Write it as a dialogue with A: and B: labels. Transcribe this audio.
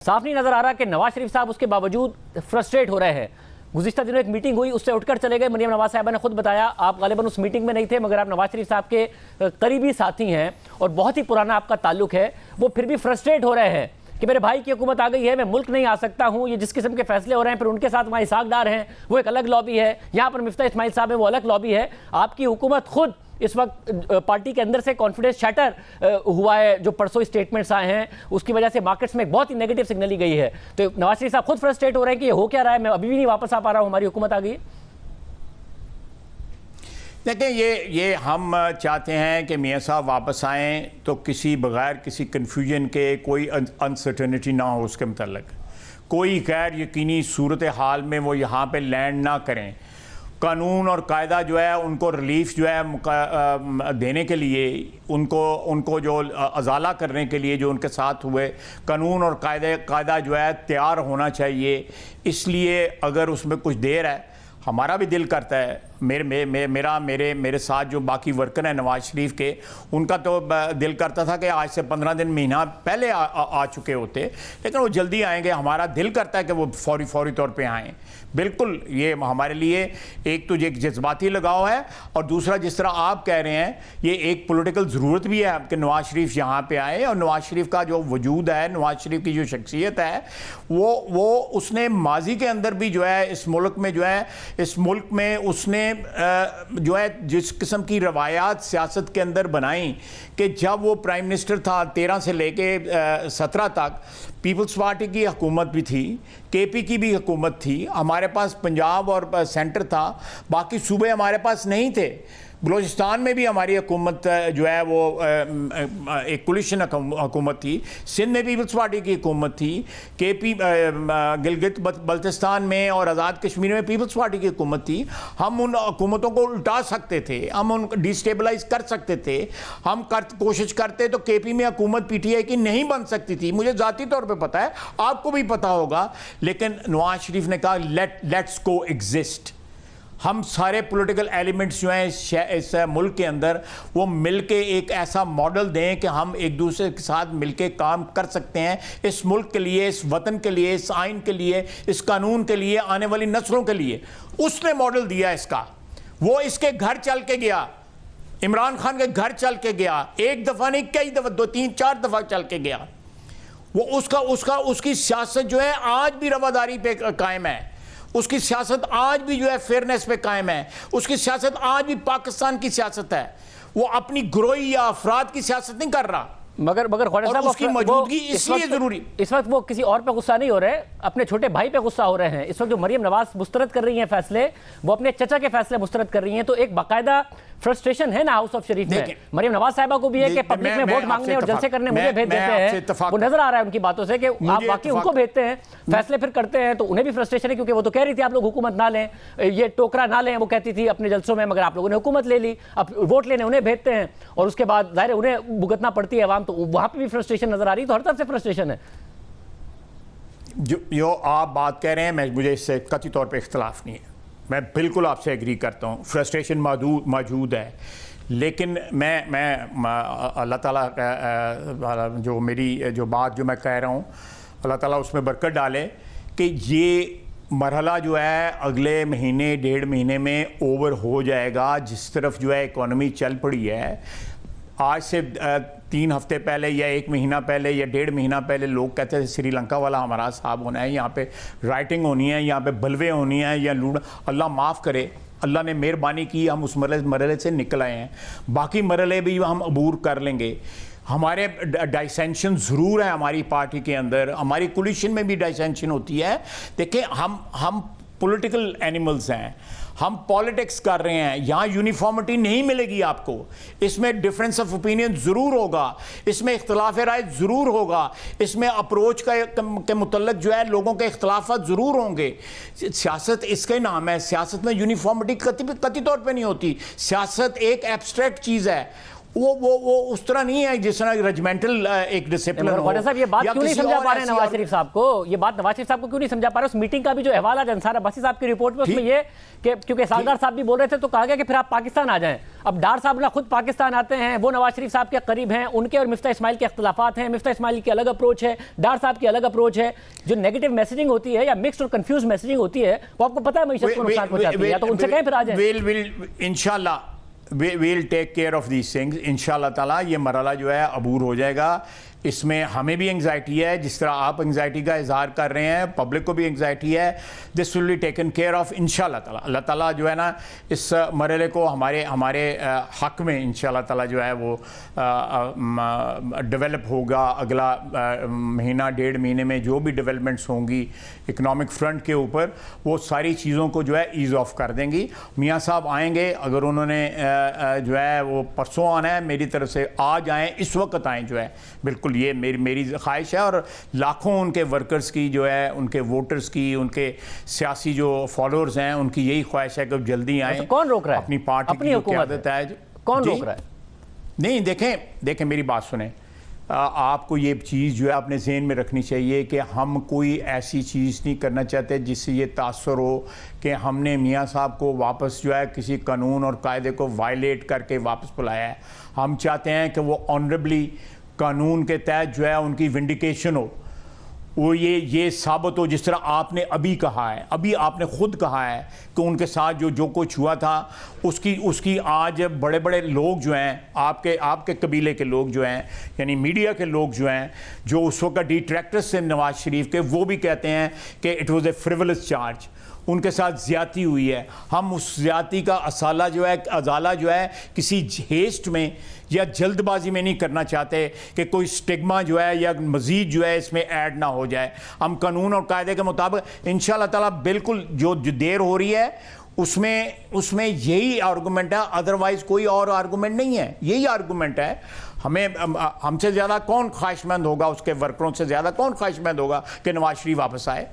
A: صاف نہیں نظر آ رہا کہ نواز شریف صاحب اس کے باوجود فرسٹریٹ ہو رہے ہیں. گزشتہ دنوں ایک میٹنگ ہوئی, اس سے اٹھ کر چلے گئے. مریم نواز صاحبہ نے خود بتایا آپ غالباً اس میٹنگ میں نہیں تھے, مگر آپ نواز شریف صاحب کے قریبی ساتھی ہیں اور بہت ہی پرانا آپ کا تعلق ہے. وہ پھر بھی فرسٹریٹ ہو رہے ہیں کہ میرے بھائی کی حکومت آ گئی ہے, میں ملک نہیں آ سکتا ہوں. یہ جس قسم کے فیصلے ہو رہے ہیں, پھر ان کے ساتھ وہاں اسحاق ڈار ہیں, وہ ایک الگ لابی ہے. یہاں پر مفتاح اسماعیل صاحب ہیں, وہ الگ لابی ہے. آپ کی حکومت خود اس وقت پارٹی کے اندر سے کانفیڈنس شیٹر ہوا ہے. جو پرسوں اسٹیٹمنٹس آئے ہیں اس کی وجہ سے مارکیٹس میں ایک بہت ہی نیگیٹو سگنل لی گئی ہے. تو نواز شریف صاحب خود فرسٹریٹ ہو رہے ہیں کہ یہ ہو کیا رہا ہے, میں ابھی بھی نہیں واپس آ پا رہا ہوں, ہماری حکومت آ گئی.
B: دیکھیں یہ ہم چاہتے ہیں کہ میاں صاحب واپس آئیں تو کسی بغیر کسی کنفیوژن کے, کوئی انسرٹنٹی نہ ہو اس کے متعلق, کوئی غیر یقینی صورتحال میں وہ یہاں پہ لینڈ نہ کریں. قانون اور قاعدہ جو ہے ان کو ریلیف جو ہے دینے کے لیے, ان کو جو ازالہ کرنے کے لیے جو ان کے ساتھ ہوئے, قانون اور قاعدہ جو ہے تیار ہونا چاہیے. اس لیے اگر اس میں کچھ دیر ہے, ہمارا بھی دل کرتا ہے, میرے ساتھ جو باقی ورکر ہیں نواز شریف کے, ان کا تو دل کرتا تھا کہ آج سے 15 دن مہینہ پہلے آ چکے ہوتے, لیکن وہ جلدی آئیں گے. ہمارا دل کرتا ہے کہ وہ فوری طور پہ آئیں. بالکل یہ ہمارے لیے ایک تو ایک جذباتی لگاؤ ہے, اور دوسرا جس طرح آپ کہہ رہے ہیں یہ ایک پولیٹیکل ضرورت بھی ہے کہ نواز شریف یہاں پہ آئے. اور نواز شریف کا جو وجود ہے, نواز شریف کی جو شخصیت ہے, وہ اس نے ماضی کے اندر بھی جو ہے اس ملک میں اس نے جو ہے جس قسم کی روایات سیاست کے اندر بنائیں کہ جب وہ پرائم منسٹر تھا 13 سے لے کے 17 تک, پیپلز پارٹی کی حکومت بھی تھی, کے پی کی بھی حکومت تھی, ہمارے پاس پنجاب اور سینٹر تھا, باقی صوبے ہمارے پاس نہیں تھے. بلوچستان میں بھی ہماری حکومت جو ہے وہ ایک کولیشن حکومت تھی, سندھ میں پیپلز پارٹی کی حکومت تھی, کے پی گلگت بلتستان میں اور آزاد کشمیر میں پیپلز پارٹی کی حکومت تھی. ہم ان حکومتوں کو الٹا سکتے تھے, ہم ان کو ڈیسٹیبلائز کر سکتے تھے. ہم کوشش کرتے تو کے پی میں حکومت پی ٹی آئی کی نہیں بن سکتی تھی, مجھے ذاتی طور پہ پتہ ہے, آپ کو بھی پتہ ہوگا. لیکن نواز شریف نے کہا لیٹس کو ایگزسٹ. ہم سارے پولیٹیکل ایلیمنٹس جو ہیں اس ملک کے اندر, وہ مل کے ایک ایسا ماڈل دیں کہ ہم ایک دوسرے کے ساتھ مل کے کام کر سکتے ہیں اس ملک کے لیے, اس وطن کے لیے, اس آئین کے لیے, اس قانون کے لیے, آنے والی نسلوں کے لیے. اس نے ماڈل دیا اس کا. وہ اس کے گھر چل کے گیا, عمران خان کے گھر چل کے گیا, ایک دفعہ نہیں کئی دفعہ, 2 3 4 دفعہ چل کے گیا. وہ اس کی سیاست جو ہے آج بھی رواداری پہ قائم ہے, اس کی سیاست آج بھی جو ہے فیئرنیس پہ قائم ہے, اس کی سیاست آج بھی پاکستان کی سیاست ہے. وہ اپنی گروہی یا افراد کی سیاست نہیں کر رہا,
A: مگر خواجہ صاحب
B: اس کی موجودگی اس لیے ضروری.
A: اس وقت وہ کسی اور پہ غصہ نہیں ہو رہے, اپنے چھوٹے بھائی پہ غصہ ہو رہے ہیں. اس وقت جو مریم نواز مسترد کر رہی ہیں فیصلے, وہ اپنے چچا کے فیصلے مسترد کر رہی ہیں. تو ایک باقاعدہ فرسٹریشن ہے نا ہاؤس آف شریف میں. مریم نواز صاحبہ کو بھی ہے کہ پبلک میں ووٹ مانگنے اور جلسے کرنے مجھے بھیج دیتے ہیں. وہ نظر آ رہا ہے ان کی باتوں سے کہ آپ واقعی ان کو بھیجتے ہیں, فیصلے پھر کرتے ہیں, تو انہیں بھی فرسٹریشن ہے کیونکہ وہ تو کہہ رہی تھی آپ لوگ حکومت نہ لیں, یہ ٹوکرا نہ لیں, وہ کہتی تھی اپنے جلسوں میں, مگر آپ لوگوں نے حکومت لے لی. اب ووٹ لینے انہیں بھیجتے ہیں اور اس کے بعد ظاہر انہیں بھگتنا پڑتی ہے عوام, تو وہاں پہ بھی فرسٹریشن نظر آ رہی ہے. تو ہر طرف سے فرسٹریشن ہے.
B: جو آپ بات کہہ رہے ہیں مجھے اس سے قطعی طور پہ اختلاف نہیں ہے, میں بالکل آپ سے ایگری کرتا ہوں, فرسٹریشن موجود ہے. لیکن میں اللہ تعالیٰ جو میری جو بات جو میں کہہ رہا ہوں, اللہ تعالیٰ اس میں برکت ڈالے کہ یہ مرحلہ جو ہے اگلے مہینے 1.5 مہینے میں اوور ہو جائے گا. جس طرف جو ہے اکانومی چل پڑی ہے, آج سے 3 ہفتے پہلے یا 1 مہینہ پہلے یا 1.5 مہینہ پہلے لوگ کہتے تھے سری لنکا والا ہمارا صاحب ہونا ہے, یہاں پہ رائٹنگ ہونی ہے, یہاں پہ بلوے ہونی ہیں یا لوڑ. اللہ معاف کرے, اللہ نے مہربانی کی, ہم اس مرحلے سے نکل آئے ہیں. باقی مرحلے بھی ہم عبور کر لیں گے. ہمارے ڈائسینشن ضرور ہے ہماری پارٹی کے اندر, ہماری کولیشن میں بھی ڈائسینشن ہوتی ہے. دیکھیں ہم پولیٹیکل اینیملز ہیں, ہم پالیٹکس کر رہے ہیں. یہاں یونیفارمٹی نہیں ملے گی آپ کو, اس میں ڈفرینس آف اوپینین ضرور ہوگا, اس میں اختلاف رائے ضرور ہوگا, اس میں اپروچ کے متعلق جو ہے لوگوں کے اختلافات ضرور ہوں گے. سیاست اس کا ہی نام ہے, سیاست میں یونیفارمٹی قطعی طور پہ نہیں ہوتی. سیاست ایک ایبسٹریکٹ چیز ہے, وہ اس طرح نہیں ہے جس طرح رجمنٹل ایک ڈسپلن ہو.
A: خواجہ صاحب یہ بات کیوں نہیں سمجھا پا رہے ہیں نواز شریف صاحب کو؟ یہ بات نواز شریف صاحب کو کیوں نہیں سمجھا پا رہے؟ اس میٹنگ کا بھی جو احوال آج انصار عباسی صاحب کی رپورٹ میں اس میں یہ کہ کیونکہ سالگار صاحب بھی بول رہے تھے تو کہا گیا کہ پھر آپ پاکستان آ جائیں. اب ڈار صاحب نہ خود پاکستان آتے ہیں, وہ نواز شریف صاحب کے قریب ہیں, ان کے اور مفتاح اسماعیل کے اختلافات ہیں, مفتاح اسماعیل کی الگ اپروچ ہے, ڈار صاحب کی الگ اپروچ ہے. جو نیگیٹو میسیجنگ ہوتی ہے یا مکسڈ اور کنفیوز میسیجنگ ہوتی ہے وہ آپ کو پتہ ہے معیشت کو نقصان پہنچاتی ہے, تو ان سے کہیں پھر آ جائیں.
B: انشاءاللہ we'll take care of these things انشاءاللہ تعالیٰ. یہ مرحلہ جو ہے عبور ہو جائے گا. اس میں ہمیں بھی انگزائٹی ہے, جس طرح آپ انگزائٹی کا اظہار کر رہے ہیں, پبلک کو بھی انگزائٹی ہے. This will be taken care of انشاءاللہ تعالیٰ. اللہ تعالیٰ جو ہے نا اس مرحلے کو ہمارے حق میں انشاءاللہ تعالیٰ جو ہے وہ ڈیولپ ہوگا. اگلا مہینہ 1.5 مہینے میں جو بھی ڈیولپمنٹس ہوں گی اکنامک فرنٹ کے اوپر, وہ ساری چیزوں کو جو ہے ایز آف کر دیں گی. میاں صاحب آئیں گے, اگر انہوں نے جو ہے وہ پرسوں آنا ہے, میری طرف سے آج آئیں, اس وقت آئیں جو ہے, بالکل یہ میری خواہش ہے. اور لاکھوں ان کے ورکرز کی جو ہے, ان کے ووٹرز کی, ان کے سیاسی جو فالوورز ہیں, ان کی یہی خواہش ہے کہ جلدی آئیں.
A: کون روک رہا ہے؟
B: اپنی پارٹی کی جو قیادت ہے.
A: کون روک رہا ہے؟
B: نہیں دیکھیں میری بات سنیں. آپ کو یہ چیز جو ہے اپنے ذہن میں رکھنی چاہیے کہ ہم کوئی ایسی چیز نہیں کرنا چاہتے جس سے یہ تاثر ہو کہ ہم نے میاں صاحب کو واپس جو ہے کسی قانون اور قاعدے کو وائلیٹ کر کے واپس بلایا ہے. ہم چاہتے ہیں کہ وہ آنریبلی قانون کے تحت جو ہے ان کی ونڈیکیشن ہو, وہ یہ ثابت ہو, جس طرح آپ نے ابھی کہا ہے, ابھی آپ نے خود کہا ہے کہ ان کے ساتھ جو کچھ ہوا تھا اس کی آج بڑے لوگ جو ہیں, آپ کے قبیلے کے لوگ جو ہیں, یعنی میڈیا کے لوگ جو ہیں, جو اس وقت ڈیٹریکٹرز سے نواز شریف کے, وہ بھی کہتے ہیں کہ اٹ واز اے فریولس چارج, ان کے ساتھ زیادتی ہوئی ہے. ہم اس زیادتی کا ازالہ جو ہے کسی ہیسٹ میں یا جلد بازی میں نہیں کرنا چاہتے کہ کوئی سٹگما جو ہے یا مزید جو ہے اس میں ایڈ نہ ہو جائے. ہم قانون اور قاعدے کے مطابق انشاءاللہ تعالیٰ بالکل جو دیر ہو رہی ہے اس میں یہی آرگومنٹ ہے, ادروائز کوئی اور آرگومنٹ نہیں ہے, یہی آرگومنٹ ہے. ہم سے زیادہ کون خواہش مند ہوگا, اس کے ورکروں سے زیادہ کون خواہش مند ہوگا کہ نواز شریف واپس آئے؟